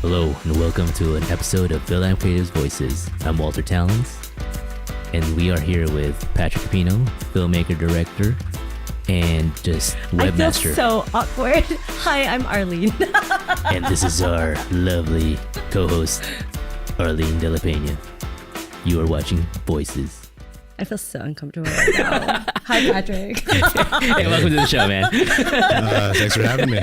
Hello and welcome to an episode of FilAM Creative's Voices. I'm Walter Tallons, and we are here with Patrick Epino, filmmaker, director, and just webmaster. I feel so awkward. Hi, I'm Arlene. And this is our lovely co-host, Arlene De La Peña. You are watching Voices. I feel so uncomfortable right now. Hi, Patrick. Hey, welcome to the show, man. Thanks for having me.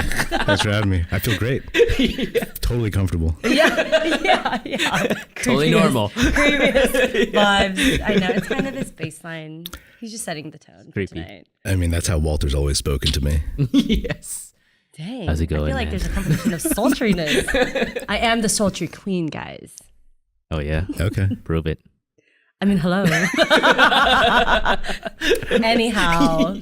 I feel great. Yeah. Totally comfortable. Yeah. Totally normal. Previous vibes. I know, it's kind of his baseline. He's just setting the tone for Creepy. tonight. I mean, that's how Walter's always spoken to me. Yes. Dang. How's it going, I feel like man? there's a competition of sultriness. I am the sultry queen, guys. Oh, yeah? Okay. Prove it. I mean, hello. Anyhow,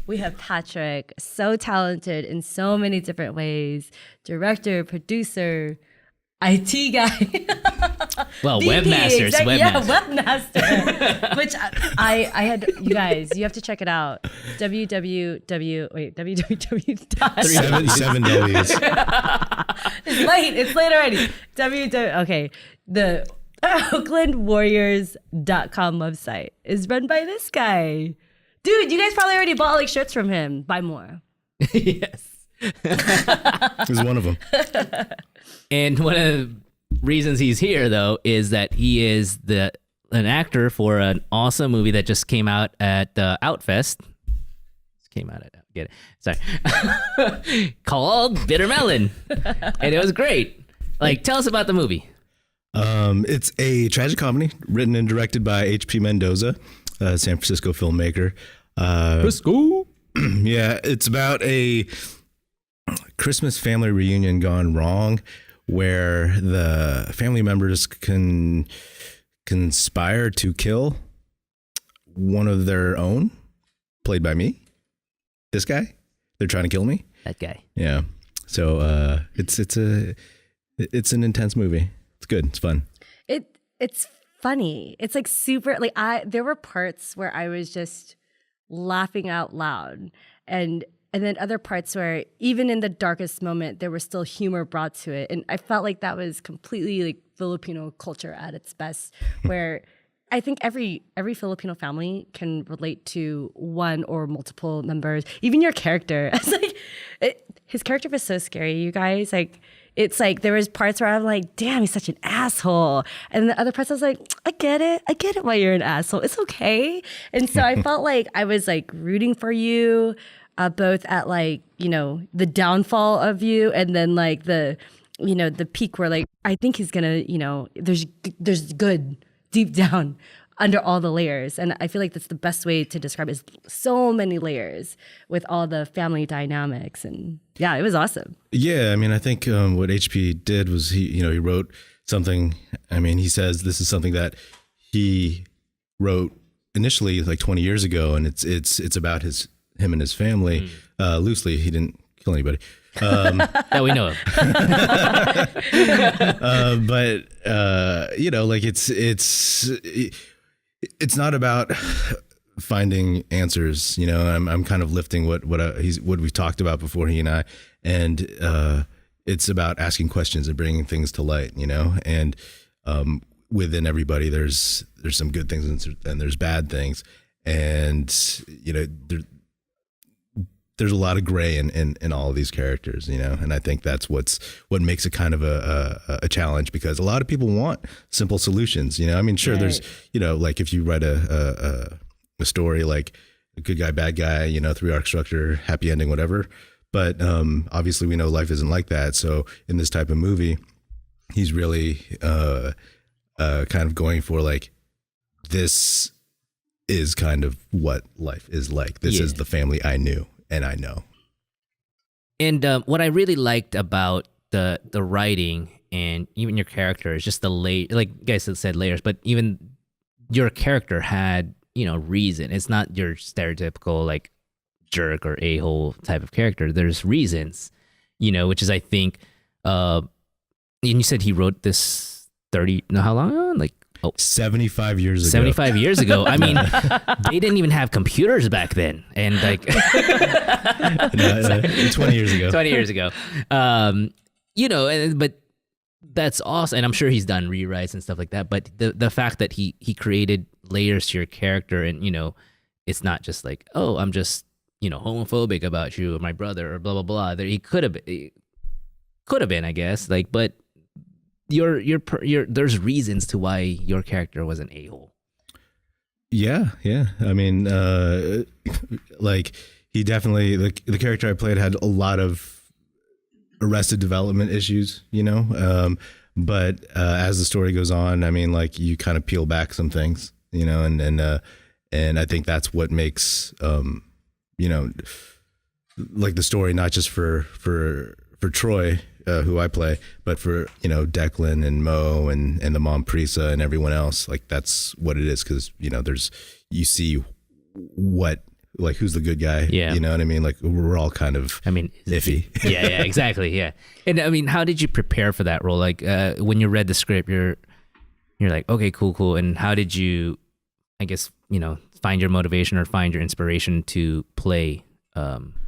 we have Patrick, so talented in so many different ways. Director, producer, IT guy. Well, VP, webmasters. Yeah, webmaster. Which I had, you guys, you have to check it out. www. Seven W's. It's late already. Okay. The OaklandWarriors.com website is run by this guy. Dude, you guys probably already bought like shirts from him. Buy more. Yes. He's one of them. And one of the reasons he's here, though, is that he is an actor for an awesome movie that just came out at Outfest. Get it? Sorry. Called Bitter Melon. And it was great. Like, tell us about the movie. It's a tragic comedy written and directed by H.P. Mendoza, a San Francisco filmmaker. Yeah, it's about a Christmas family reunion gone wrong, where the family members can conspire to kill one of their own, played by me. This guy, they're trying to kill me. That guy. Yeah. So it's an intense movie. It's good. It's fun. It's funny. It's like super like there were parts where I was just laughing out loud, and then other parts where even in the darkest moment there was still humor brought to it, and I felt like that was completely like Filipino culture at its best, where I think every Filipino family can relate to one or multiple members, even your character. It's like his character was so scary, you guys. Like, it's like there was parts where I'm like, damn, he's such an asshole. And the other parts I was like, I get it why you're an asshole. It's okay. And so I felt like I was like rooting for you, both at like, you know, the downfall of you, and then like the, you know, the peak where like, I think he's gonna, you know, there's good deep down under all the layers. And I feel like that's the best way to describe it, is so many layers with all the family dynamics. And yeah, it was awesome. Yeah, I mean, I think what HP did was he wrote something. I mean, he says this is something that he wrote initially like 20 years ago, and it's about him and his family. Loosely, he didn't kill anybody. That we know of. But you know, like it's not about finding answers. You know, I'm kind of lifting what we've talked about before, he and I, and it's about asking questions and bringing things to light. You know, and within everybody, there's some good things and there's bad things, and you know, there's a lot of gray in all of these characters, you know, and I think that's what makes it kind of a challenge, because a lot of people want simple solutions, you know. I mean, sure, right. There's, you know, like if you write a story like a good guy, bad guy, you know, 3-arc structure, happy ending, whatever. But obviously, we know life isn't like that. So in this type of movie, he's really kind of going for like, this is kind of what life is like. This is the family I knew. And I know. And what I really liked about the writing and even your character is just the like you guys said layers, but even your character had, you know, reason. It's not your stereotypical like jerk or a-hole type of character. There's reasons, you know, which is, I think, and you said he wrote this how long? Like 75 years ago. 75 years ago. I mean, they didn't even have computers back then. And like 20 years ago. 20 years ago. You know, but that's awesome, and I'm sure he's done rewrites and stuff like that. But the fact that he created layers to your character, and it's not just like, oh, I'm just homophobic about you or my brother or blah blah blah. There he could have been, I guess. Like, but your there's reasons to why your character was an a-hole. Yeah. I mean, like he definitely the character I played had a lot of Arrested Development issues, but as the story goes on, I mean, like you kind of peel back some things, and I think that's what makes like the story not just for Troy, who I play, but for Declan and Mo and the mom Prisa and everyone else. Like that's what it is, because you see what. Like who's the good guy? Yeah. You know what I mean? Like we're all kind of iffy. yeah, exactly. Yeah. And I mean, how did you prepare for that role? Like when you read the script, you're like, okay, cool. And how did you, I guess, find your motivation or find your inspiration to play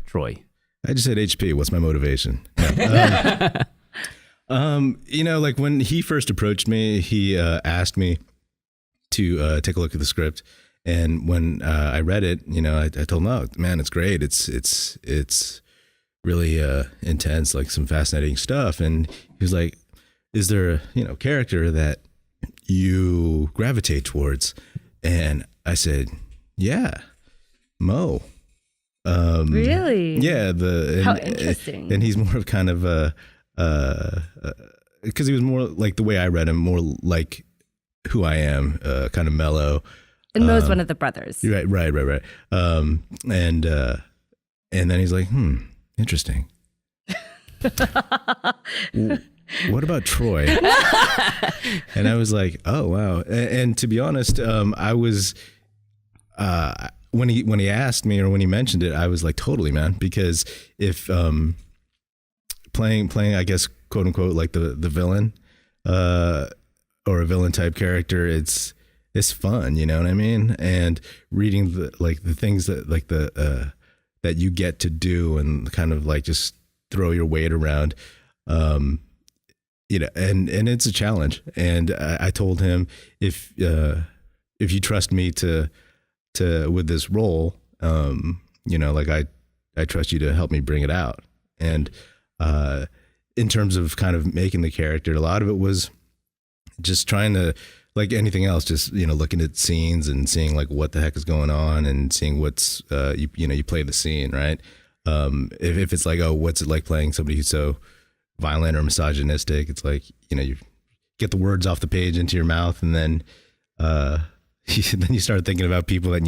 Troy? I just said HP. What's my motivation? Like when he first approached me, he asked me to take a look at the script. And when I read it, I told him, "Oh, man, it's great. It's really intense, like some fascinating stuff." And he was like, "Is there a character that you gravitate towards?" And I said, "Yeah, Mo." Really? Yeah. How interesting. And he's more of kind of because he was more like the way I read him, more like who I am, kind of mellow. And Mo's one of the brothers. Right. And then he's like, interesting. What about Troy? And I was like, oh, wow. And to be honest, I was, when he asked me or when he mentioned it, I was like, totally, man. Because if playing, I guess, quote unquote, like the villain, or a villain type character, it's fun, you know what I mean? And reading the things that that you get to do and kind of like just throw your weight around, and it's a challenge. And I told him, if you trust me to with this role, like I trust you to help me bring it out. And in terms of kind of making the character, a lot of it was just trying to, like anything else, just looking at scenes and seeing like what the heck is going on and seeing what's you play the scene, right? If it's like, oh, what's it like playing somebody who's so violent or misogynistic? It's like you get the words off the page into your mouth, and then then you start thinking about people that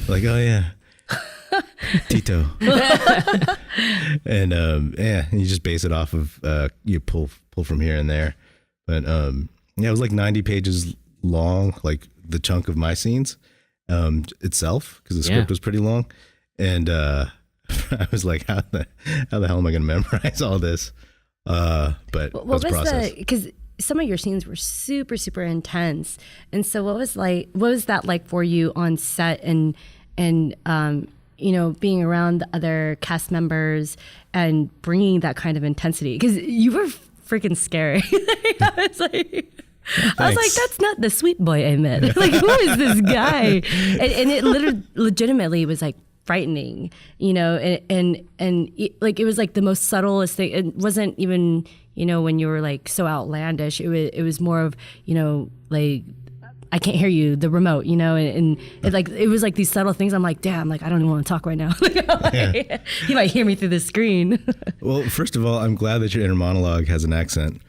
like, oh yeah, Tito, and and you just base it off of you pull from here and there, but yeah, it was like 90 pages long, like the chunk of my scenes itself, because the script was pretty long. And I was like, how the hell am I going to memorize all this? But what was process. Because some of your scenes were super, super intense. And so what was that like for you on set and being around the other cast members and bringing that kind of intensity? Because you were freaking scary. I was like, that's not the sweet boy I met. Like, who is this guy? And it legitimately was like frightening, and it was like the most subtlest thing. It wasn't even, when you were like so outlandish. It was more of, like, I can't hear you, the remote, and it was like these subtle things. I'm like, damn, like I don't even want to talk right now. He might hear me through the screen. Well, first of all, I'm glad that your inner monologue has an accent.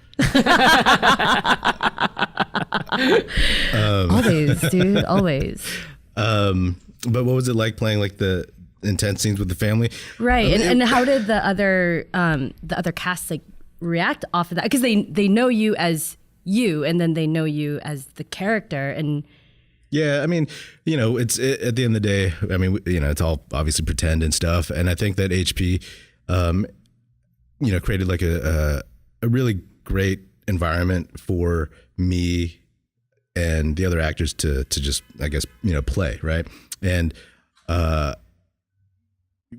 Always, dude, always. But what was it like playing like the intense scenes with the family? Right, and how did the other cast like react off of that? Because they know you as you, and then they know you as the character. And yeah, I mean, it's at the end of the day, I mean, it's all obviously pretend and stuff. And I think that HP, created like a really great environment for me and the other actors to just, I guess, play, right? And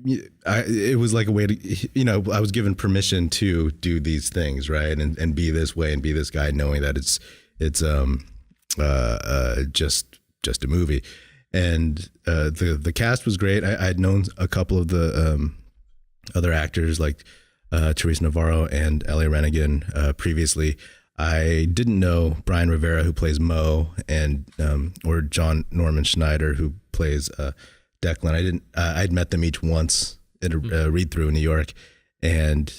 it was like a way to, I was given permission to do these things, right, and be this way and be this guy, knowing that it's just a movie. And the cast was great. I had known a couple of the other actors like Teresa Navarro and Ellie Renigan previously. I didn't know Brian Rivera, who plays Mo, and or John Norman Schneider, who plays Declan. I'd met them each once at a read through in New York, and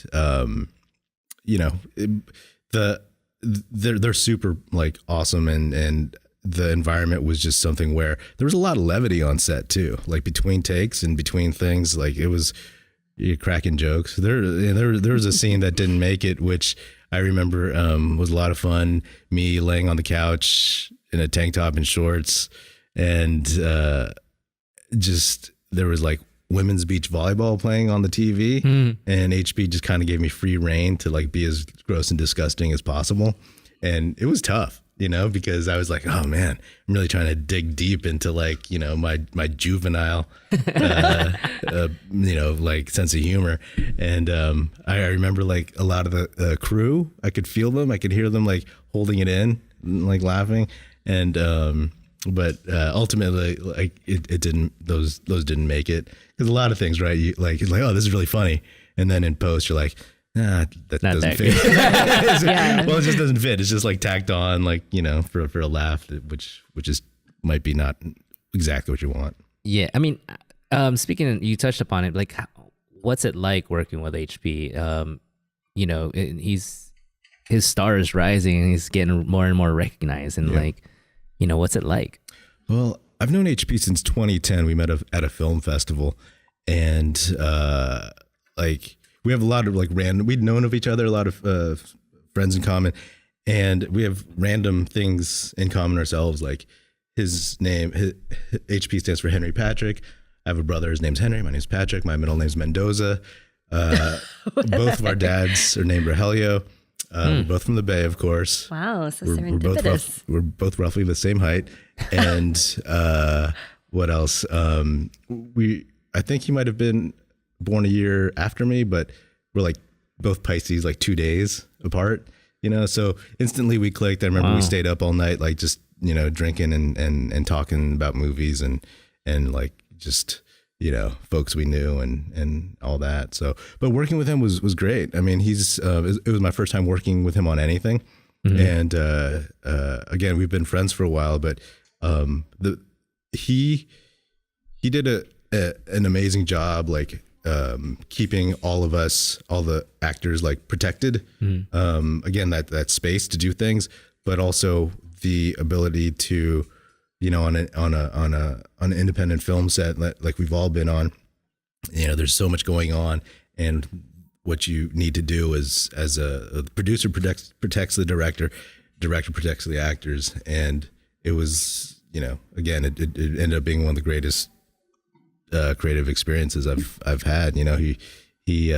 they're super like awesome, and the environment was just something where there was a lot of levity on set too, like between takes and between things. Like you're cracking jokes. There was a scene that didn't make it, which I remember was a lot of fun. Me laying on the couch in a tank top and shorts, and just there was like women's beach volleyball playing on the TV, and HB just kind of gave me free reign to like be as gross and disgusting as possible, and it was tough, because I was like, oh man, I'm really trying to dig deep into like my juvenile like sense of humor, and I remember like a lot of the crew, I could feel them, I could hear them like holding it in, like laughing, and but ultimately, like it didn't. Those didn't make it, because a lot of things, right? It's like, oh, this is really funny, and then in post, you're like, nah, that Not doesn't that fit. Yeah. Well, it just doesn't fit. It's just like tacked on, like for a laugh, which is might be not exactly what you want. Yeah, I mean, you touched upon it. Like, what's it like working with HP? His star is rising, and he's getting more and more recognized, and like. What's it like? Well, I've known HP since 2010. We met at a film festival, and like we have a lot of like random. We'd known of each other, a lot of friends in common, and we have random things in common ourselves. Like his HP stands for Henry Patrick. I have a brother. His name's Henry. My name's Patrick. My middle name's Mendoza. Both of our dads are named Rogelio. We're both from the Bay, of course. Wow, so serendipitous. We're both roughly the same height. And what else? I think he might have been born a year after me, but we're like both Pisces, like 2 days apart. So instantly we clicked. I remember we stayed up all night, like just drinking and talking about movies and like just folks we knew and all that. So, but working with him was great. I mean, it was my first time working with him on anything. And again, we've been friends for a while, but he did an amazing job, like keeping all the actors like protected. Again, that space to do things, but also the ability to on an independent film set like we've all been on, there's so much going on, and what you need to do is, as a producer protects the director protects the actors, and it was again it ended up being one of the greatest creative experiences I've had. He's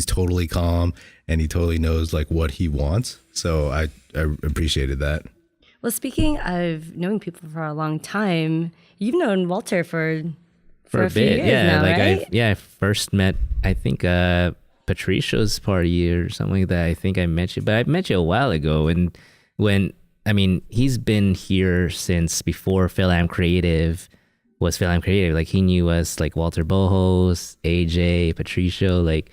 totally calm, and he totally knows like what he wants, so I appreciated that. Well, speaking of knowing people for a long time, you've known Walter for a few bit, years yeah. now, Like right? I first met, I think, Patricia's party or something like that. I think I met you, but I met you a while ago. And he's been here since before FilAM Creative was FilAM Creative. Like he knew us, like Walter Bohos, AJ, Patricio, like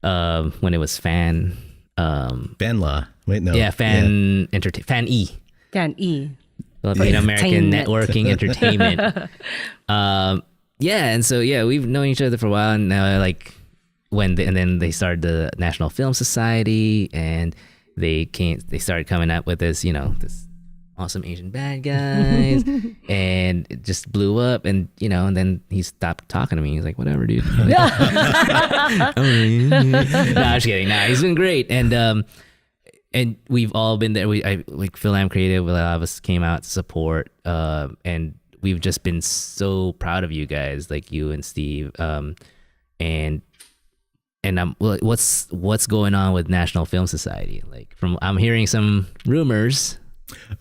when it was Fan. Fanla. Wait, no. Yeah, Fan E. Fan E. Filipino American Entertainment. Networking Entertainment. And so we've known each other for a while, and now like and then they started the National Film Society, and they started coming up with this this awesome Asian bad guys, and it just blew up, and and then he stopped talking to me. He's like, whatever, dude. No, I'm just kidding. Nah, he's been great, and we've all been there. Like FilAM Creative, a lot of us came out to support, and we've just been so proud of you guys, like you and Steve. And what's going on with National Film Society? Like I'm hearing some rumors.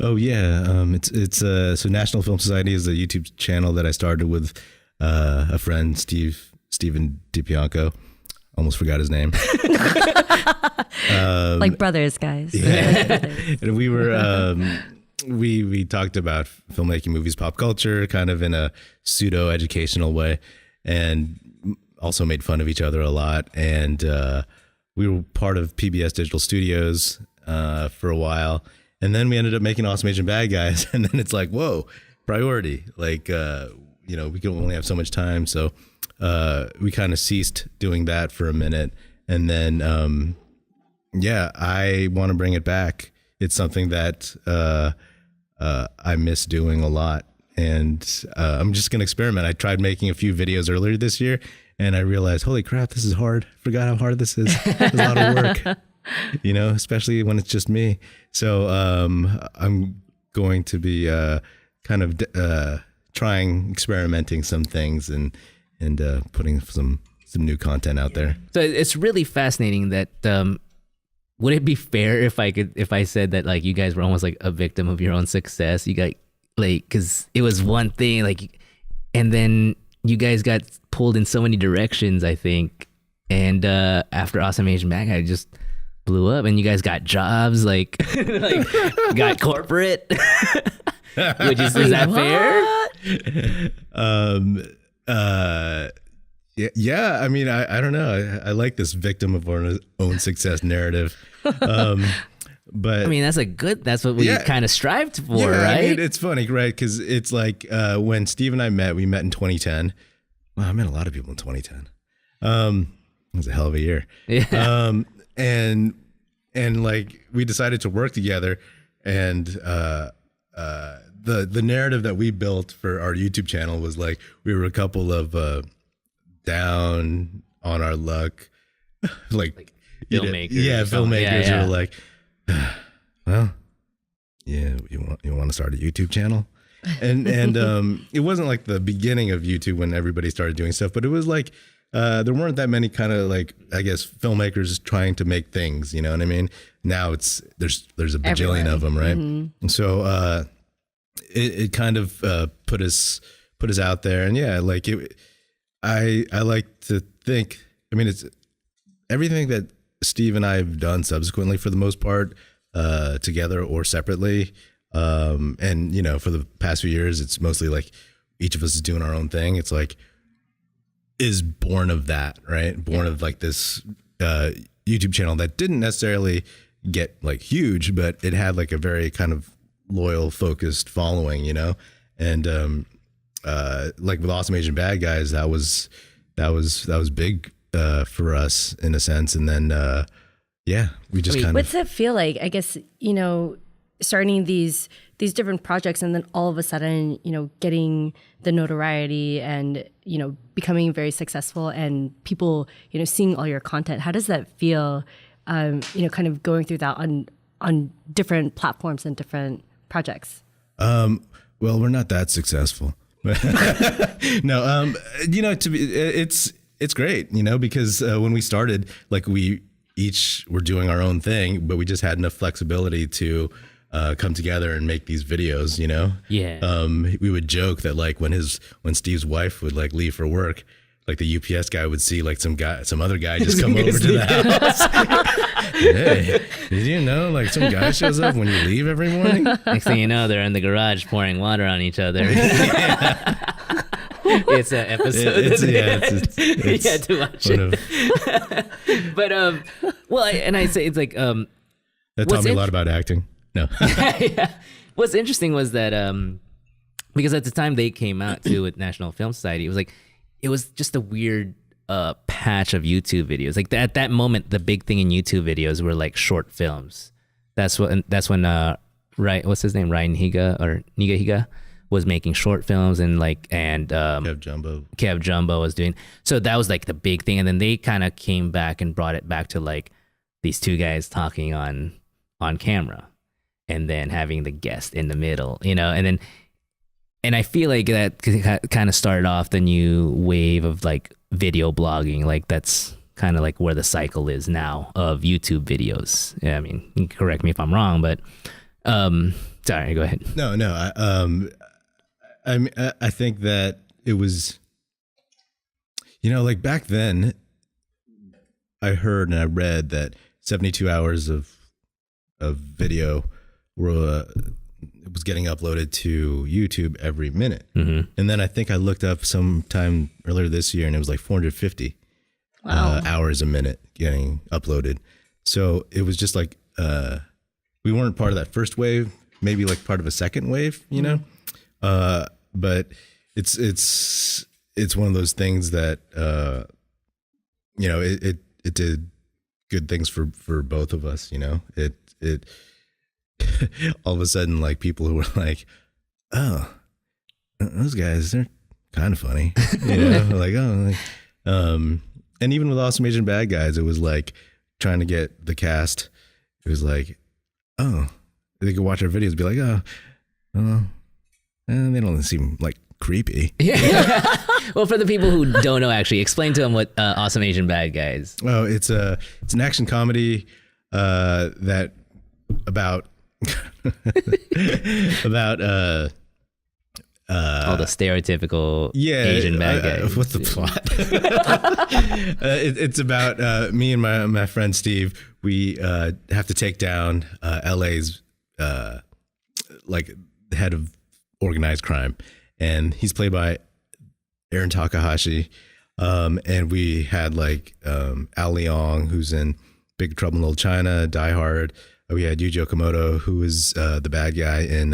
Oh yeah, it's so National Film Society is a YouTube channel that I started with a friend, Steve Steven DiPianco. Almost forgot his name. Like brothers, guys. Yeah. Like brothers. And we were we talked about filmmaking, movies, pop culture, kind of in a pseudo educational way, and also made fun of each other a lot. And we were part of PBS Digital Studios for a while, and then we ended up making Awesome Asian Bad Guys. And then it's like, whoa, priority. Like we can only have so much time, so we kind of ceased doing that for a minute. And then I want to bring it back. It's something that I miss doing a lot, and I'm just gonna experiment. I tried making a few videos earlier this year, and I realized, holy crap, this is hard. Forgot how hard this is. It's a lot of work, especially when it's just me. So I'm going to be kind of experimenting some things and putting some new content out there. So it's really fascinating that would it be fair if I said that like you guys were almost like a victim of your own success? You got like, cause it was one thing like, and then you guys got pulled in so many directions, I think. And after Awesome Asian Bad Guy just blew up and you guys got jobs, like, like got corporate. Is that fair? Yeah. I mean, I don't know. I like this victim of our own success narrative. But I mean, that's what we kind of strived for, right? I mean, it's funny, right? Because it's like when Steve and I met, we met in 2010. Wow, I met a lot of people in 2010. It was a hell of a year. Yeah. And like we decided to work together, and the narrative that we built for our YouTube channel was like we were a couple of down on our luck, like filmmakers. Filmmakers who were like, well, yeah, you want to start a YouTube channel, and it wasn't like the beginning of YouTube when everybody started doing stuff, but it was like there weren't that many kind of like, I guess, filmmakers trying to make things. You know what I mean? Now there's a bajillion of them, right? Mm-hmm. So it kind of put us out there, and yeah, like it. I like to think, I mean, it's everything that Steve and I have done subsequently for the most part, together or separately. And, for the past few years, it's mostly like each of us is doing our own thing. It's like, is born of that, right? Born of like this YouTube channel that didn't necessarily get like huge, but it had like a very kind of loyal, focused following, and, like with Awesome Asian Bad Guys, that was big for us in a sense, and then we just kind of. What's that feel like? I guess starting these different projects, and then all of a sudden, getting the notoriety and becoming very successful, and people seeing all your content. How does that feel? Kind of going through that on different platforms and different projects. Well, we're not that successful. No, it's great, because when we started, like we each were doing our own thing, but we just had enough flexibility to come together and make these videos, Yeah. We would joke that like when Steve's wife would like leave for work, like the UPS guy would see like some other guy just come over to the house. Hey, did you know like some guy shows up when you leave every morning? Next thing you know, they're in the garage pouring water on each other. It's an episode. It's you had to watch it. But I say it's like that taught me a lot about acting. No. Yeah. What's interesting was that because at the time they came out too with National Film Society, it was just a weird patch of YouTube videos. Like at that moment, the big thing in YouTube videos were like short films. That's when what's his name, Ryan Higa or Niga Higa was making short films, and Kev Jumbo was doing. So that was like the big thing, and then they kind of came back and brought it back to like these two guys talking on camera, and then having the guest in the middle, and I feel like that kind of started off the new wave of like video blogging. Like that's kind of like where the cycle is now of YouTube videos. Yeah, I mean, you can correct me if I'm wrong, but sorry, go ahead. No. I think that it was, Like back then, I heard and I read that 72 hours of video were it was getting uploaded to YouTube every minute. Mm-hmm. And then I think I looked up sometime earlier this year, and it was like 450 hours a minute getting uploaded. So it was just like we weren't part of that first wave, maybe like part of a second wave, but it's one of those things that it did good things for both of us. It all of a sudden, like, people who were like, oh, those guys, they're kind of funny, and even with Awesome Asian Bad Guys, it was like trying to get the cast. It was like, oh, they could watch our videos and be like, they don't seem like creepy. Yeah. Well, for the people who don't know, actually, explain to them what Awesome Asian Bad Guys. Oh, it's an action comedy that about all the stereotypical Asian bad guys. What's the plot? It's about me and my friend Steve. We have to take down LA's like head of organized crime, and he's played by Aaron Takahashi. And we had like Al Leong, who's in Big Trouble in Little China, Die Hard. We had Yuji Okamoto, who was the bad guy in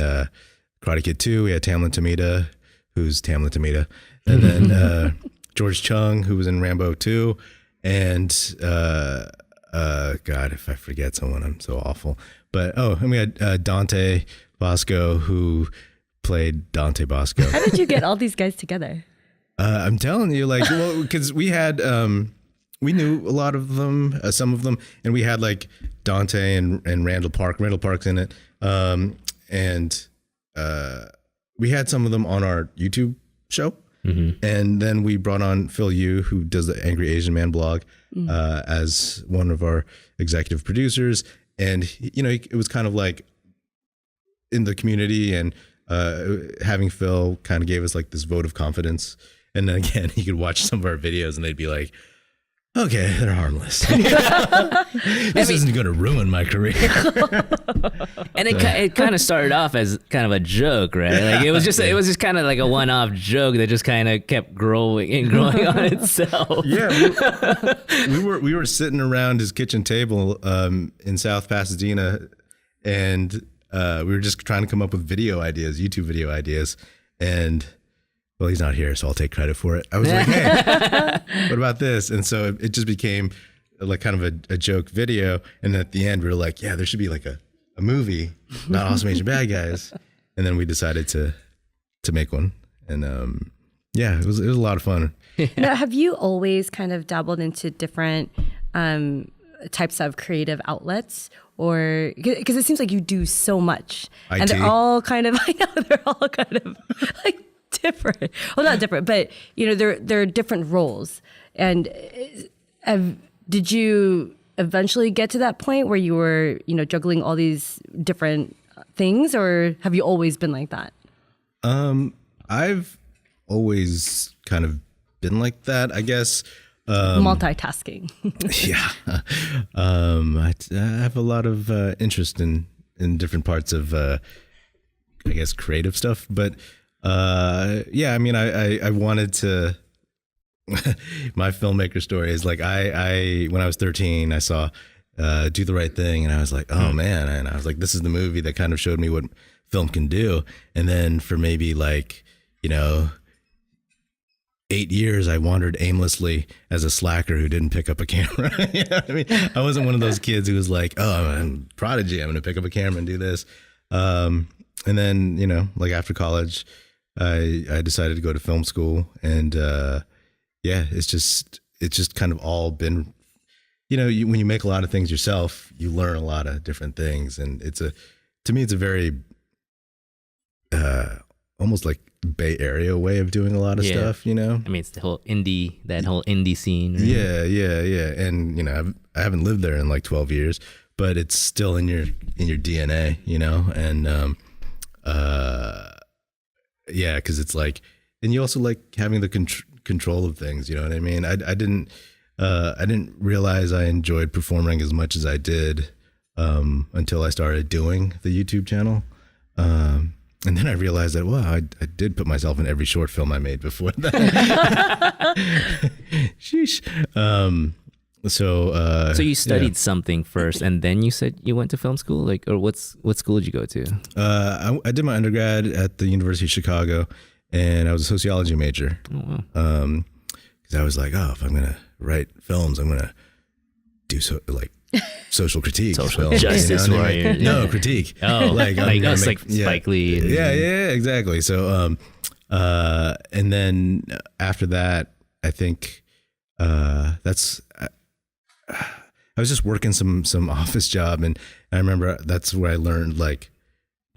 Karate Kid 2. We had Tamlin Tomita, who's Tamlin Tomita. And then George Chung, who was in Rambo 2. And God, if I forget someone, I'm so awful. But, and we had Dante Bosco, who played Dante Bosco. How did you get all these guys together? I'm telling you, like, well, because we had... we knew a lot of them, some of them, and we had like Dante and Randall Park. Randall Park's in it, and we had some of them on our YouTube show, and then we brought on Phil Yu, who does the Angry Asian Man blog, as one of our executive producers, and it was kind of like in the community, and having Phil kind of gave us like this vote of confidence, and then again, he could watch some of our videos, and they'd be like, okay, they're harmless. This isn't going to ruin my career. And it kind of started off as kind of a joke, right? Like it was just kind of like a one-off joke that just kind of kept growing and growing on itself. Yeah, we were sitting around his kitchen table in South Pasadena, and we were just trying to come up with YouTube video ideas, and. Well, he's not here, so I'll take credit for it. I was like, hey, what about this? And so it just became like kind of a joke video. And at the end, we were like, yeah, there should be like a movie about Awesome Asian Bad Guys. And then we decided to make one. And it was a lot of fun. Now, have you always kind of dabbled into different types of creative outlets? Or because it seems like you do so much. IT. And they're all kind of, like, different. Well, not different, but there are different roles. And did you eventually get to that point where you were, juggling all these different things, or have you always been like that? I've always kind of been like that, I guess. Multitasking. Yeah. I have a lot of interest in different parts of, I guess, creative stuff, but I mean, I wanted to, my filmmaker story is like, when I was 13, I saw, Do the Right Thing, and I was like, oh man. And I was like, this is the movie that kind of showed me what film can do. And then for maybe like, 8 years, I wandered aimlessly as a slacker who didn't pick up a camera. You know what I mean? I wasn't one of those kids who was like, oh, I'm a prodigy, I'm going to pick up a camera and do this. And then, like after college, I decided to go to film school, and it's just kind of all been, when you make a lot of things yourself, you learn a lot of different things, and to me it's a very almost like Bay Area way of doing a lot of stuff. I mean, it's the whole indie scene. Right? Yeah, and I haven't lived there in like 12 years, but it's still in your DNA, and because it's like, and you also like having the control of things. You know what I mean? I didn't realize I enjoyed performing as much as I did until I started doing the YouTube channel. And then I realized that, wow, I did put myself in every short film I made before that. Sheesh. So you studied something first, and then you said you went to film school, like, or what school did you go to? I did my undergrad at the University of Chicago, and I was a sociology major. Oh, wow. Because I was like, oh, if I'm gonna write films, I'm gonna do social critique, social films, justice warrior. No, critique. Oh, like us, like Spike Lee. Yeah, exactly. So, and then after that, I think I was just working some office job, and I remember that's where I learned like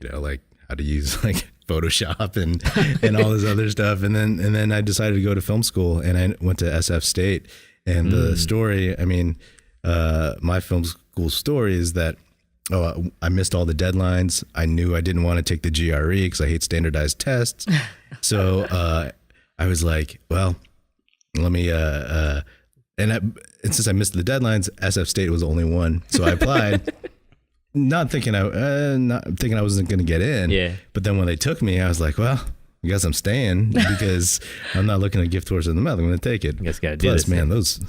how to use like Photoshop and all this other stuff, and then I decided to go to film school, and I went to SF State, and the story, I mean, my film school story is that I missed all the deadlines. I knew I didn't want to take the GRE because I hate standardized tests, so I was like, well, let me and since I missed the deadlines, SF State was the only one, so I applied. Not thinking I wasn't going to get in. Yeah. But then when they took me, I was like, well, I guess I'm staying because I'm not looking at gift horse in the mouth. I'm going to take it. You guys got to do Plus, this. man, those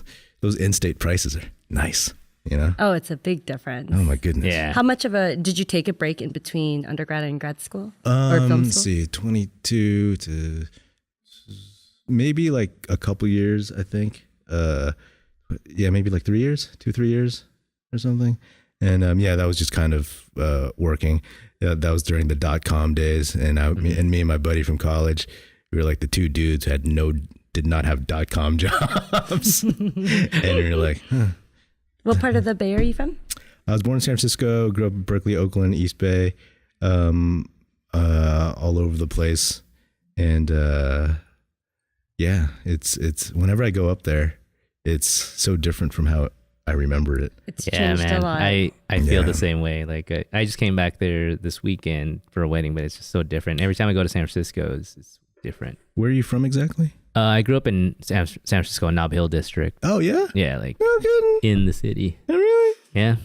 in-state prices are nice. You know? Oh, it's a big difference. Oh my goodness. Yeah. How much did you take a break in between undergrad and grad school or film Let's school? see, 22 to maybe like a couple years, I think. Yeah, maybe like 3 years, 2-3 years or something. And that was just kind of working. That was during the .com days, and me and my buddy from college, we were like the two dudes who did not have .com jobs, and we were like, huh. What part of the Bay are you from? I was born in San Francisco, grew up in Berkeley, Oakland, East Bay, all over the place, and it's whenever I go up there, it's so different from how I remember it. It's changed a lot. I feel the same way. Like I just came back there this weekend for a wedding, but it's just so different. Every time I go to San Francisco, it's different. Where are you from exactly? I grew up in San Francisco, Nob Hill District. Oh yeah. Yeah, like No kidding. in the city. Oh, really? Yeah.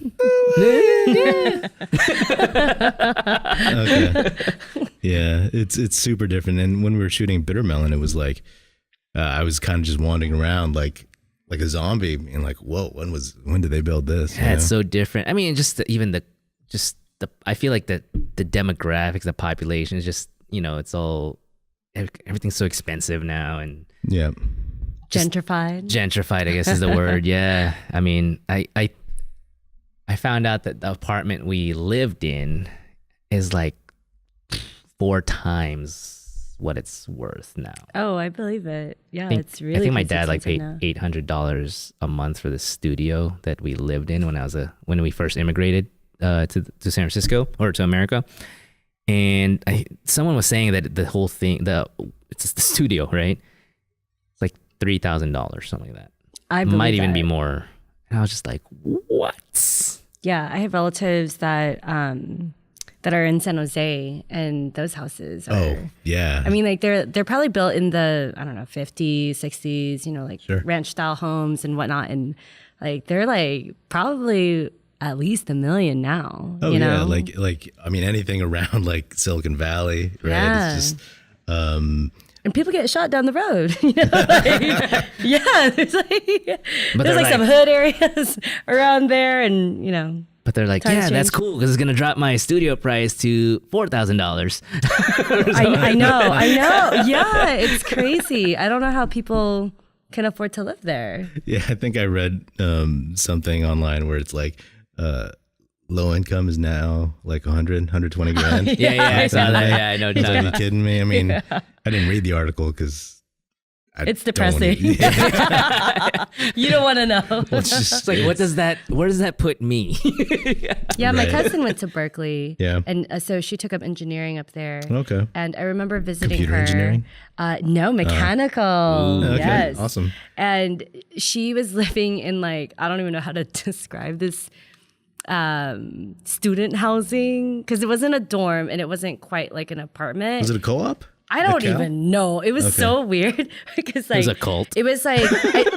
Okay. Yeah, it's super different. And when we were shooting Bitter Melon, it was like I was kind of just wandering around like a zombie and like, whoa, when did they build this? Yeah, it's so different. I mean, I feel like the demographics, the population is just, it's all, everything's so expensive now, and yeah, Gentrified, I guess is the word. Yeah. I mean, I found out that the apartment we lived in is like 4 times what it's worth now. Oh, I believe it. Yeah, it's really. I think my crazy dad like paid now. $800 a month for the studio that we lived in when we first immigrated to San Francisco or to America. And someone was saying that the whole thing, it's the studio, right? It's like $3,000, something like that. I believe might even that. be more. And I was just like, what? Yeah, I have relatives that are in San Jose, and those houses are. Oh yeah. I mean, like they're probably built in the 50s, 60s, Sure. ranch style homes and whatnot, and like they're like probably at least $1 million now. Oh you know? yeah, like I mean anything around like Silicon Valley, right? Yeah. It's just and people get shot down the road. Yeah, there's they're like some hood areas around there, and But they're like, Times yeah, that's change. cool because it's gonna drop my studio price to $4,000. I know. Yeah, it's crazy. I don't know how people can afford to live there. yeah, I think I read something online where it's like low income is now like 120 grand. Yeah, I saw that. Yeah, I know. You gotta be kidding me. I mean, I didn't read the article because It's depressing. You don't want to know. It's like, where does that put me? Yeah, my Right. cousin went to Berkeley. Yeah. And so she took up engineering up there. Okay. And I remember visiting Computer her. engineering? No, mechanical. Okay, Yes. awesome. And she was living in like, I don't even know how to describe this, student housing, because it wasn't a dorm and it wasn't quite like an apartment. Was it a co-op? I don't cow? even know. It was so weird because like was a cult. It was like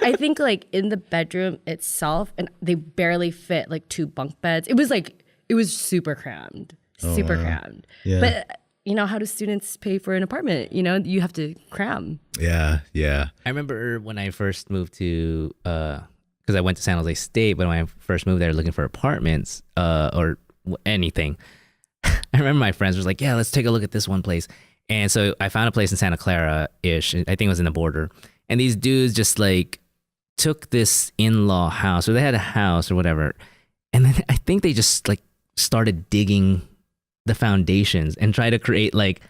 I think like in the bedroom itself, and they barely fit like 2 bunk beds. It was super crammed, super crammed. Yeah. But you know, how do students pay for an apartment? You know, you have to cram. Yeah. Yeah. I remember when I first moved to, because I went to San Jose State, but when I first moved there looking for apartments or anything, I remember my friends was like, yeah, let's take a look at this one place. And so I found a place in Santa Clara-ish. I think it was in the border. And these dudes just like took this in-law house, or they had a house or whatever. And then I think they just like started digging the foundations and try to create like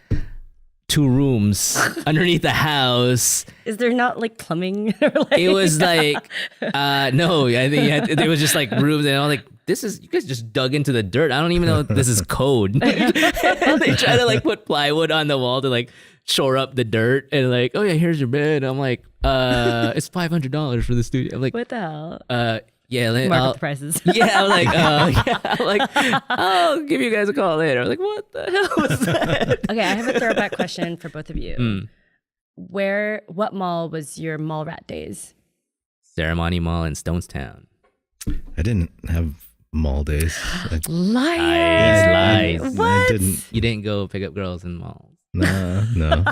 2 rooms underneath the house. Is there not like plumbing? Or, like, It was like, no, I think it was just like rooms, and I was like, you guys just dug into the dirt. I don't even know if this is code. They try to like put plywood on the wall to like shore up the dirt, and like, oh yeah, here's your bed. I'm like, it's $500 for the studio. I'm like, what the hell? Yeah, Market prices. Yeah, I was like, I'll give you guys a call later. I was like, what the hell was that? Okay, I have a throwback question for both of you. What mall was your mall rat days? Ceremony Mall in Stonestown. I didn't have mall days. Lies. What? I didn't. You didn't go pick up girls in malls. No.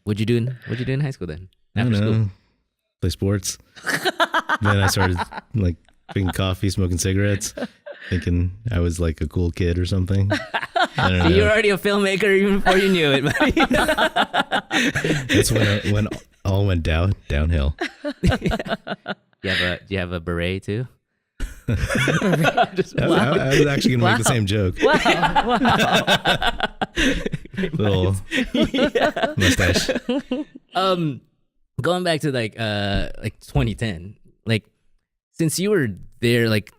What'd you do in high school then? I don't After know. school? Play sports. Then I started like drinking coffee, smoking cigarettes, thinking I was like a cool kid or something. I don't know. You were already a filmmaker even before you knew it, buddy. That's when all went downhill. You have a beret too? I was actually gonna make the same joke. Wow. Little mustache. Going back to like 2010, like since you were there, like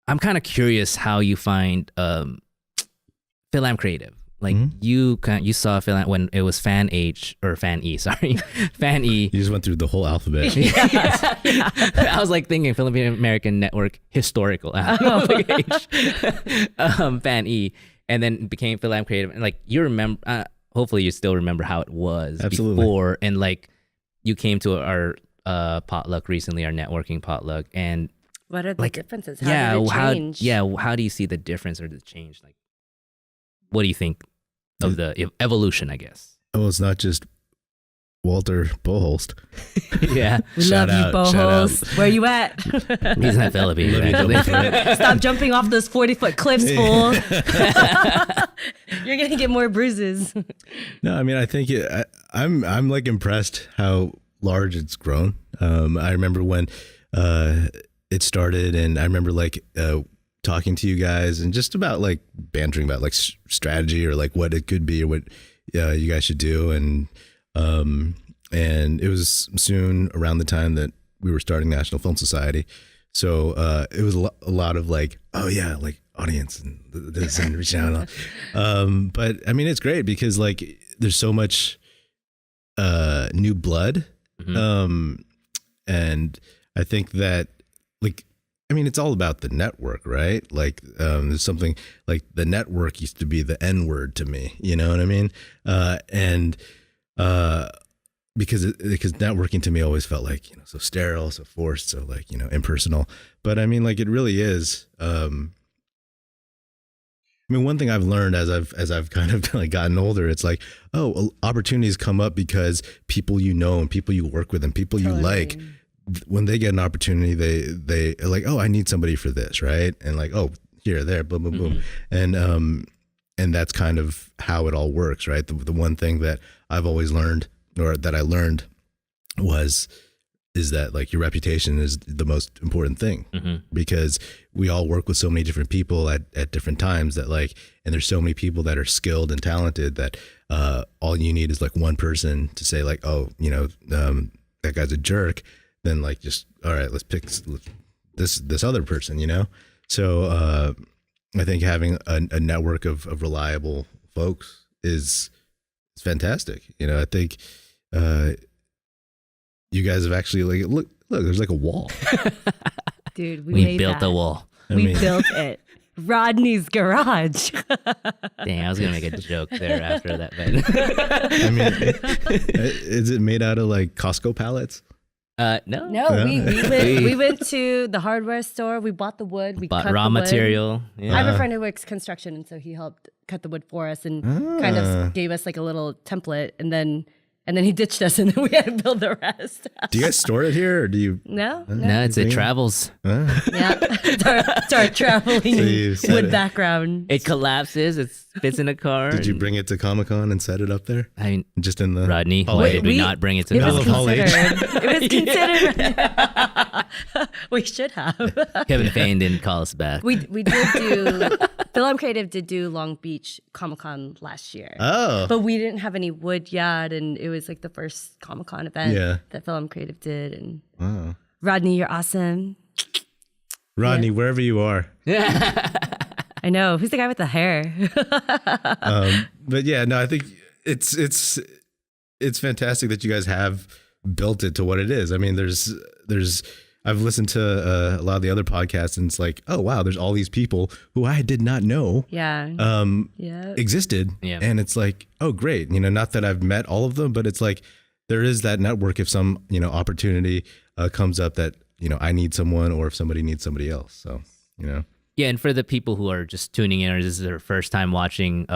I'm kind of curious how you find FilAM creative. Like you saw FilAM when it was Fan E. Fan E. You just went through the whole alphabet. Yeah. I was like thinking Filipino American Network historical Fan E, and then became FilAM creative. And like you remember, hopefully you still remember how it was before, and like you came to our potluck recently, our networking potluck, and What are the like, differences? How did it change? How do you see the difference or the change? Like, what do you think of the evolution, I guess? Well, it's not just Walter Boholst. Yeah. We love you, Bohos. Where you at? He's not Filipino, actually. Stop jumping off those 40-foot cliffs, fool. You're going to get more bruises. No, I mean, I think I'm like impressed how large it's grown. I remember when it started, and I remember like talking to you guys and just about like bantering about like strategy or like what it could be or what you guys should do. And it was soon around the time that we were starting National Film Society. So it was a lot of like, oh yeah, like audience and this and reaching out. But I mean, it's great because like there's so much new blood. And I think that like, I mean, it's all about the network, right? Like there's something like the network used to be the N word to me, you know what I mean? Because networking to me always felt like, you know, so sterile, so forced, so like, you know, impersonal. But I mean, like it really is. I mean, one thing I've learned as I've kind of like gotten older, it's like, oh, opportunities come up because people you know and people you work with and people you like, when they get an opportunity, they are like, oh, I need somebody for this, right? And like, oh, here, there, boom, boom, boom, and that's kind of how it all works, right? The one thing that I've always learned, or that I learned, is that like your reputation is the most important thing, because we all work with so many different people at different times that like, and there's so many people that are skilled and talented that all you need is like one person to say like, oh, you know, that guy's a jerk. Then like, just, all right, let's pick this other person, you know? So I think having a network of reliable folks is fantastic. You know, I think you guys have actually like, look, there's like a wall. Dude, We built a wall. We built it. Rodney's garage. Dang, I was gonna make a joke there after that, but I mean, is it made out of like Costco pallets? no. No, we went to the hardware store. We bought the wood. We Bought cut raw the wood. material. Yeah. I have a friend who works construction, and so he helped cut the wood for us and kind of gave us like a little template, and then he ditched us, and then we had to build the rest. Do you guys store it here, or do you? No. No, it travels. Yeah, it's our traveling you said wood it. background. It collapses. It fits in a car. Did you bring it to Comic-Con and set it up there? I mean, Just in the Rodney, Hall why H? did we not bring it to It Middle was of Hall H. considered. It was considered. We should have. Kevin Fain didn't call us back. We did do. FilAM Creative did do Long Beach Comic Con last year. Oh, But we didn't have any wood yet, and it was like the first Comic Con event that FilAM Creative did. And wow. Rodney, you're awesome. Rodney, wherever you are. I know. Who's the guy with the hair? But yeah, no, I think it's fantastic that you guys have built it to what it is. I mean, there's I've listened to a lot of the other podcasts, and it's like, oh wow, there's all these people who I did not know Yeah. existed. Yeah. And it's like, oh great, not that I've met all of them, but it's like there is that network if some opportunity comes up that I need someone, or if somebody needs somebody else. So Yeah, and for the people who are just tuning in, or this is their first time watching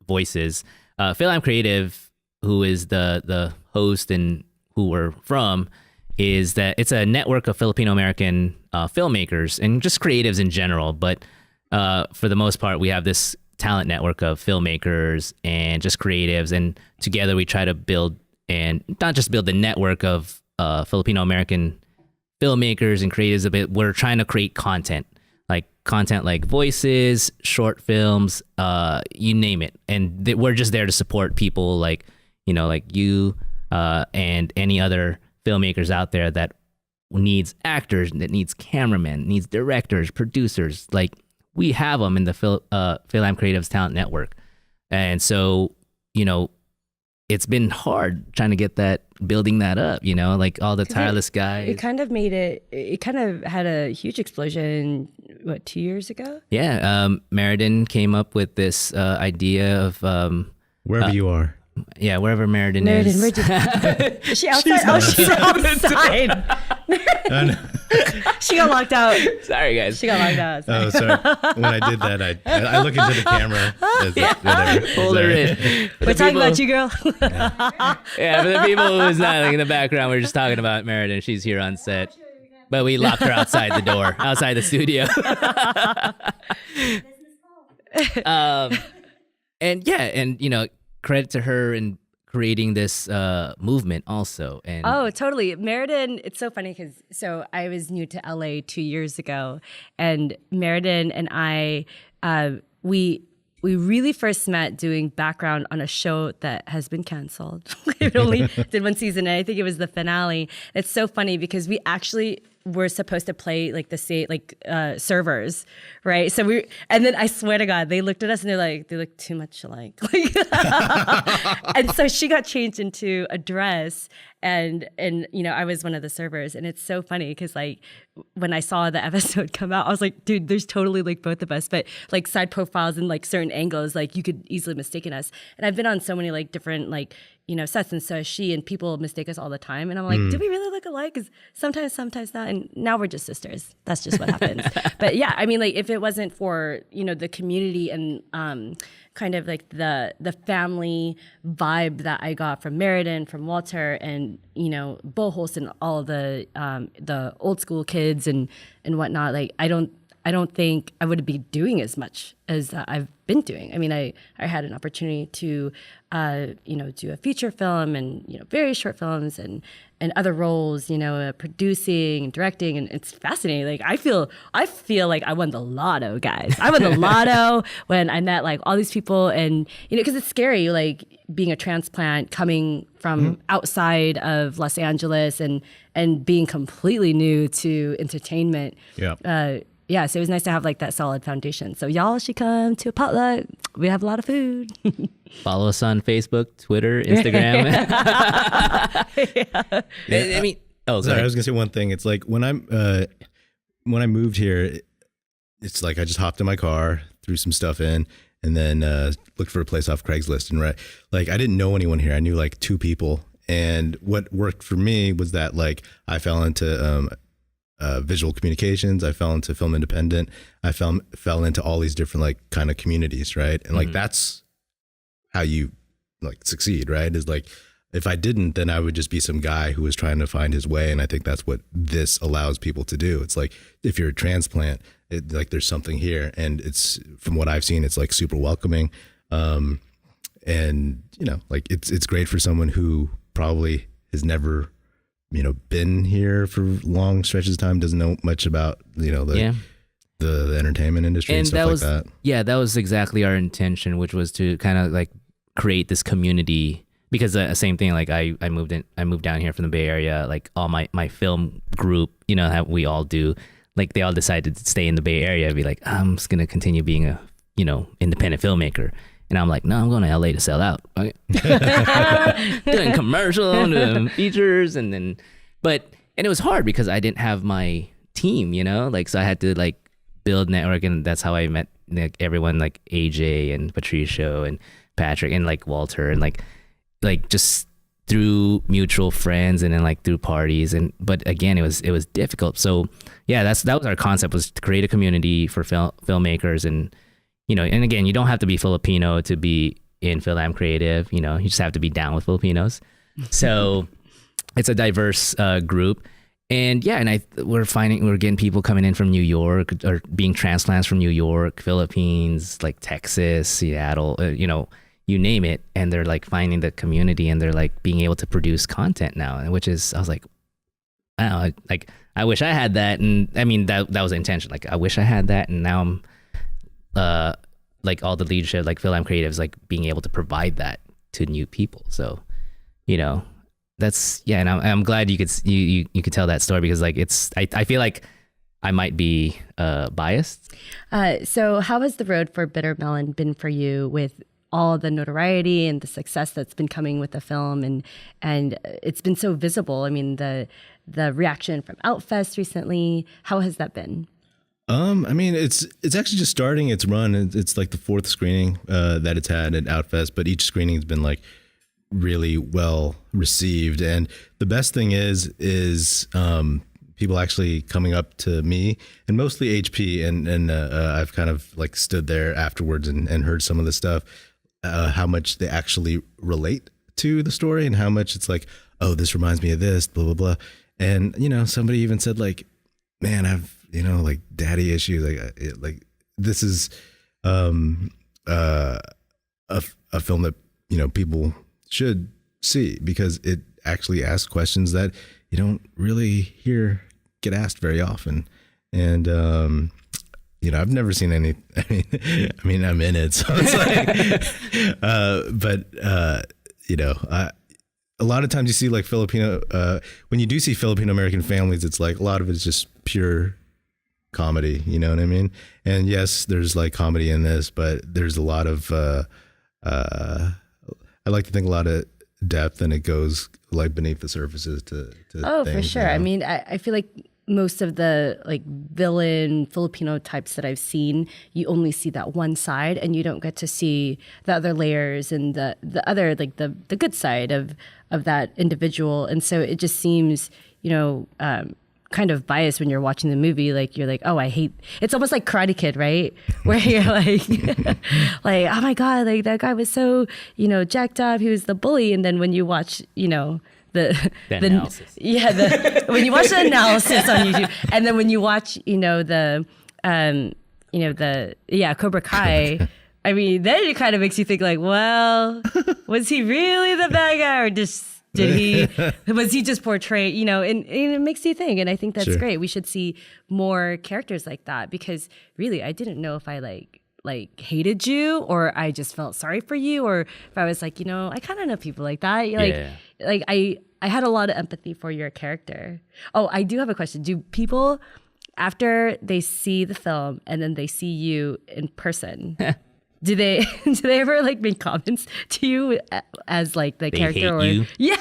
Voices, FilAM Creative, who is the host and who we're from, is that it's a network of Filipino American filmmakers and just creatives in general. But for the most part, we have this talent network of filmmakers and just creatives, and together we try to build, and not just build the network of Filipino American filmmakers and creatives a bit. We're trying to create content like Voices, short films, you name it. And we're just there to support people like you and any other filmmakers out there that needs actors, that needs cameramen, needs directors, producers. Like, we have them in the FilAM Creative's talent network. And so, it's been hard trying to get building that up, like all the tireless guys. It kind of had a huge explosion, 2 years ago? Yeah. Meriden came up with this idea of, wherever you are. yeah, wherever Meriden is. Is she outside? She's outside. She got locked out. Sorry, guys. She got locked out. Oh, sorry. When I did that, I look into the camera. Whatever. Pulled her in. We're talking about you, girl. Yeah, for the people who's not in the background, we're just talking about Meriden. She's here on set. But we locked her outside the door, outside the studio. And credit to her in creating this movement also. And Oh, totally. Meriden, it's so funny because I was new to LA 2 years ago, and Meriden and I, we really first met doing background on a show that has been canceled. It only did one season, and I think it was the finale. It's so funny because we actually were supposed to play like the same servers, right? And then I swear to God, they looked at us and they look too much alike. And so she got changed into a dress, and I was one of the servers, and it's so funny because when I saw the episode come out, I was like, dude, there's totally both of us, but side profiles and certain angles, you could easily mistaken us. And I've been on so many different sets, and so is she, and people mistake us all the time. And I'm like, do we really look alike? Because sometimes not. And now we're just sisters. That's just what happens. But yeah, I mean, if it wasn't for, the community and kind of the family vibe that I got from Meriden, from Walter, and, Bohos and all the old school kids and whatnot, I don't think I would be doing as much as I've been doing. I mean, I had an opportunity to, do a feature film and, very short films and other roles, producing and directing. And it's fascinating. I feel like I won the lotto, guys. I won the lotto when I met all these people, and, because it's scary, being a transplant coming from outside of Los Angeles and being completely new to entertainment. Yeah. Yeah, so it was nice to have that solid foundation. So y'all should come to a potluck. We have a lot of food. follow us on Facebook, Twitter, Instagram. Yeah. I mean, sorry, I was gonna say one thing. It's when I moved here, it's like I just hopped in my car, threw some stuff in, and then looked for a place off Craigslist. And like I didn't know anyone here. I knew like 2 people. And what worked for me was that like I fell into visual communications. I fell into film independent. I fell into all these different like kind of communities, right? And like that's how you like succeed, right? Is like if I didn't, then I would just be some guy who was trying to find his way. And I think that's what this allows people to do. It's like if you're a transplant, like there's something here, and it's from what I've seen, it's like super welcoming, and you know, like it's great for someone who probably has never, you know, been here for long stretches of time, doesn't know much about, you know, the entertainment industry and stuff like that. Yeah, that was exactly our intention, which was to kind of like create this community. Because same thing, like I moved down here from the Bay Area, like all my film group, you know, how we all do, like they all decided to stay in the Bay Area, be like, I'm just gonna continue being a, you know, independent filmmaker. And I'm like, no, I'm going to LA to sell out. Okay. Doing commercials, doing features, and it was hard because I didn't have my team, you know, like, so I had to like build network, and that's how I met like everyone, like AJ and Patricio and Patrick and like Walter, and like just through mutual friends, and then like through parties, but again, it was difficult. So yeah, that was our concept, was to create a community for filmmakers. And you know, and again, you don't have to be Filipino to be in FilAM Creative. You know, you just have to be down with Filipinos. So it's a diverse group. And yeah, and we're getting people coming in from New York, or being transplants from New York, Philippines, like Texas, Seattle, you know, you name it. And they're like finding the community, and they're like being able to produce content now, which is, I was like, wow, like I wish I had that. And I mean, that was the intention. Like I wish I had that. And now I'm, like all the leadership, like FilAM Creative, is like being able to provide that to new people. So, you know, that's, yeah. And I'm glad you could tell that story, because like I feel like I might be biased. So how has the road for Bitter Melon been for you, with all the notoriety and the success that's been coming with the film, and it's been so visible? I mean, the reaction from Outfest recently, how has that been? I mean, it's actually just starting its run. It's like the 4th screening that it's had at Outfest, but each screening has been like really well received. And the best thing is people actually coming up to me, and mostly HP, and I've kind of like stood there afterwards and heard some of the stuff, how much they actually relate to the story, and how much it's like, oh, this reminds me of this, blah blah blah. And you know, somebody even said like, man, I've, you know, like daddy issues, like this is a film that, you know, people should see, because it actually asks questions that you don't really get asked very often. And you know, I've never seen any, I mean I'm in it, so it's like but you know, a lot of times you see like Filipino, when you do see Filipino American families, it's like a lot of it's just pure comedy, you know what I mean? And yes, there's like comedy in this, but there's a lot of I like to think a lot of depth, and it goes like beneath the surfaces to oh things, for sure, you know? I mean, I feel like most of the like villain Filipino types that I've seen, you only see that one side, and you don't get to see the other layers and the other, like the good side of that individual. And so it just seems, you know, kind of biased when you're watching the movie. Like you're like, oh, I hate. It's almost like Karate Kid, right? Where you're like, like, oh my god, like that guy was so, you know, jacked up. He was the bully. And then when you watch, you know, the analysis, when you watch the analysis on YouTube, and then when you watch, you know, Cobra Kai. I mean, then it kind of makes you think like, well, was he really the bad guy, or just was he just portrayed, you know, and it makes you think. And I think that's Sure. great. We should see more characters like that, because really, I didn't know if I like hated you, or I just felt sorry for you, or if I was like, you know, I kind of know people like that. Like I had a lot of empathy for your character. Oh, I do have a question. Do people, after they see the film and then they see you in person, do they ever like make comments to you as like the They character? hate you? Yeah.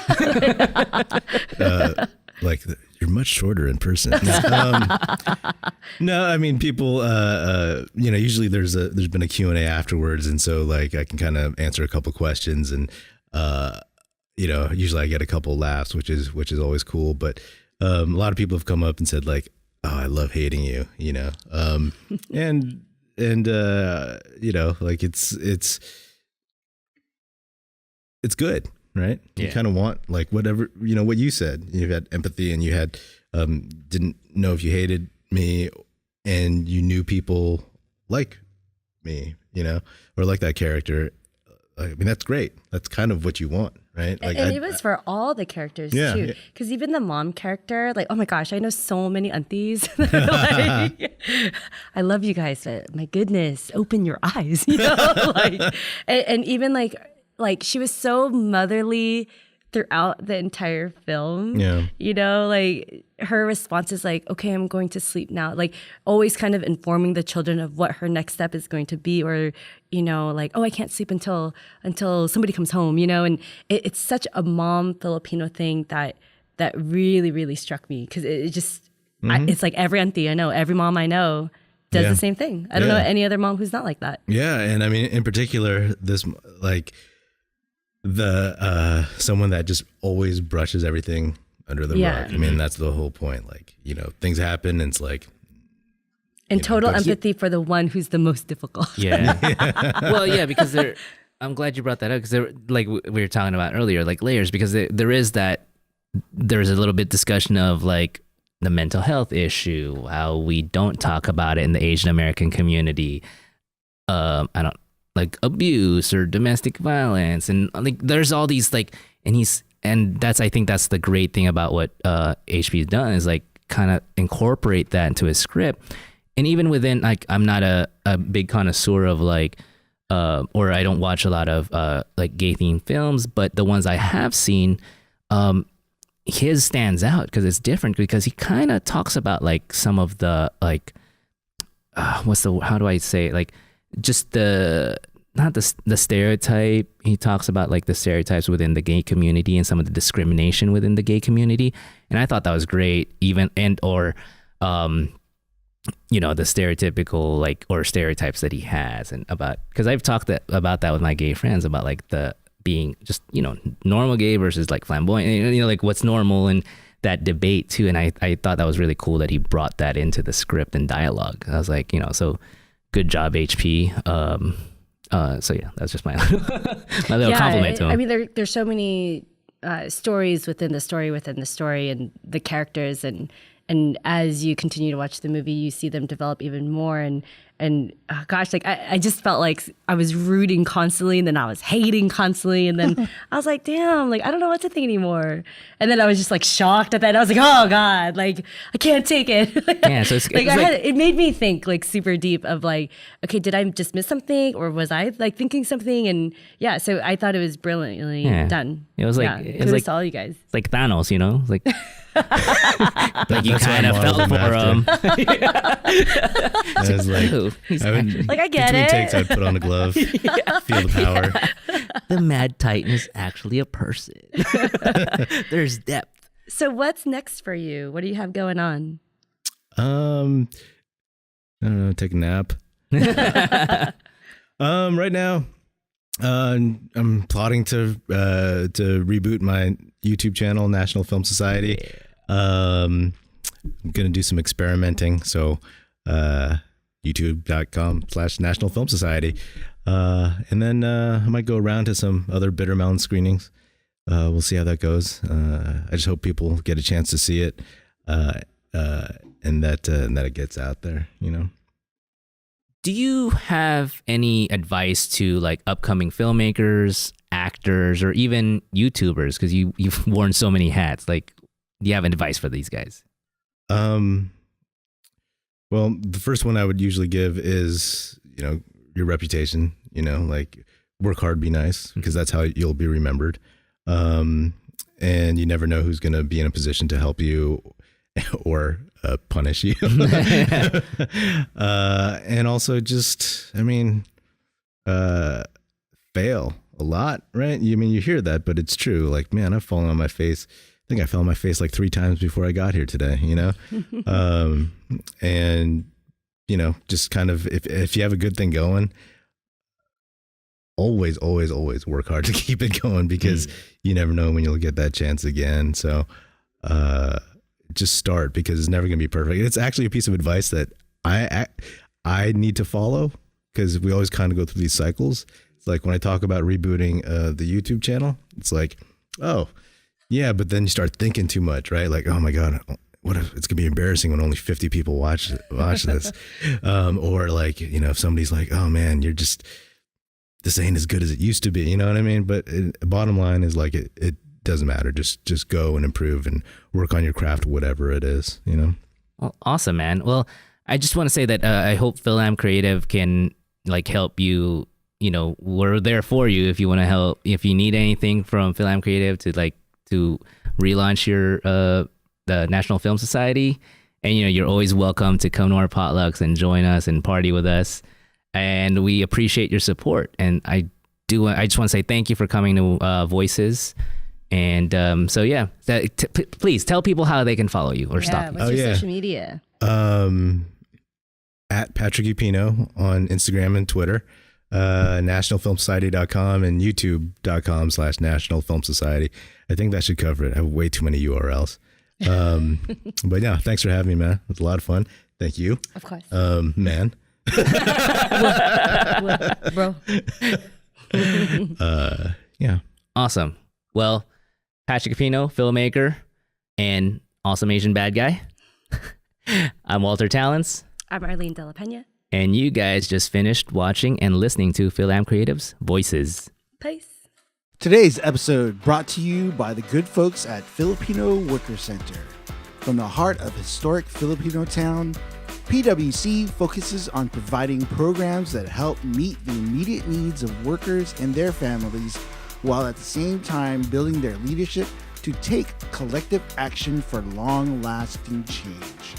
Like You're much shorter in person. No, I mean, people, usually there's been a Q&A afterwards. And so like I can kind of answer a couple questions and, usually I get a couple laughs, which is always cool. But a lot of people have come up and said like, oh, I love hating you, and like it's good. Right. Yeah. You kind of want like whatever, what you said, you had empathy and you had, didn't know if you hated me and you knew people like me, or like that character. I mean, that's great. That's kind of what you want. Right. Like, and it was for all the characters too. Because even the mom character, like, oh my gosh, I know so many aunties. Like, I love you guys, but my goodness, open your eyes, like, and even like she was so motherly throughout the entire film. Yeah. Like her response is like, okay, I'm going to sleep now. Like always kind of informing the children of what her next step is going to be, or, like, oh, I can't sleep until somebody comes home, and it's such a mom Filipino thing that really, really struck me. Cause it just, it's like every auntie I know, every mom I know does the same thing. I don't know any other mom who's not like that. Yeah. And I mean, in particular, this like, the someone that just always brushes everything under the rug. I mean, that's the whole point. Like, things happen and it's like, and total empathy for the one who's the most difficult. Yeah. Well, yeah, because I'm glad you brought that up, because like we were talking about earlier, like layers, because there's a little bit discussion of like the mental health issue, how we don't talk about it in the Asian American community. Like abuse or domestic violence, and like there's all these like, and I think that's the great thing about what HP's done, is like kind of incorporate that into his script. And even within, like, I'm not a big connoisseur of like or I don't watch a lot of like gay themed films, but the ones I have seen, his stands out because it's different, because he kind of talks about like some of the like how do I say it? Like just the stereotype. He talks about like the stereotypes within the gay community and some of the discrimination within the gay community. And I thought that was great, even, the stereotypical like, or stereotypes that he has, and about, because I've talked about that with my gay friends, about like the being just, normal gay versus like flamboyant, like what's normal, and that debate too. And I thought that was really cool that he brought that into the script and dialogue. I was like, so good job, HP. So yeah, that's just my my little compliment to him. I mean, there's so many stories within the story, and the characters, and as you continue to watch the movie, you see them develop even more. And gosh, like I just felt like I was rooting constantly, and then I was hating constantly, and then I was like, damn, like I don't know what to think anymore. And then I was just like shocked at that. I was like, oh God, like I can't take it. Yeah, so it made me think like super deep of like, okay, did I just miss something, or was I like thinking something? And yeah, so I thought it was brilliantly done. It was like kudos to all you guys. It's like Thanos, like like you kind of felt for him. I was like, I get between it. takes, I'd put on a glove, feel the power. The Mad Titan is actually a person. There's depth. So what's next for you? What do you have going on? I don't know, take a nap. Right now, I'm plotting to reboot my YouTube channel, National Film Society. I'm gonna do some experimenting, so youtube.com/National Film Society, and then I might go around to some other Bitter Mountain screenings. We'll see how that goes. I just hope people get a chance to see it, and that it gets out there. Do you have any advice to like upcoming filmmakers, actors, or even YouTubers? Because you've worn so many hats. Like, do you have advice for these guys? Well, the first one I would usually give is, your reputation, like work hard, be nice, because that's how you'll be remembered. And you never know who's going to be in a position to help you or punish you. And also just, fail a lot, right? You hear that, but it's true. Like, man, I've fallen on my face think I fell on my face like 3 times before I got here today, and, just kind of, if you have a good thing going, always work hard to keep it going, because you never know when you'll get that chance again. So, just start, because it's never going to be perfect. It's actually a piece of advice that I need to follow, because we always kind of go through these cycles. It's like when I talk about rebooting the YouTube channel, it's like, oh yeah, but then you start thinking too much, right? Like, oh my God, what if it's gonna be embarrassing when only 50 people watch this? Or like, if somebody's like, oh man, this ain't as good as it used to be, you know what I mean? But bottom line is like, it doesn't matter. Just go and improve and work on your craft, whatever it is, Well, awesome, man. Well, I just want to say that I hope FilAM Creative can like help you. We're there for you if you want to help. If you need anything from FilAM Creative to relaunch your the National Film Society, and you're always welcome to come to our potlucks and join us and party with us. And we appreciate your support. And I just want to say thank you for coming to Voices. And so yeah, please tell people how they can follow you or stop you. What's your social media? At Patrick Epino on Instagram and Twitter, nationalfilmsociety.com and youtube.com/National Film Society. I think that should cover it. I have way too many URLs. But yeah, thanks for having me, man. It was a lot of fun. Thank you. Of course. Man. Bro. Yeah. Awesome. Well, Patrick Epino, filmmaker and awesome Asian bad guy. I'm Walter Talents. I'm Arlene De La Pena. And you guys just finished watching and listening to FilAM Creative's Voices. Peace. Today's episode brought to you by the good folks at Filipino Worker Center. From the heart of historic Filipino town, PWC focuses on providing programs that help meet the immediate needs of workers and their families, while at the same time building their leadership to take collective action for long-lasting change.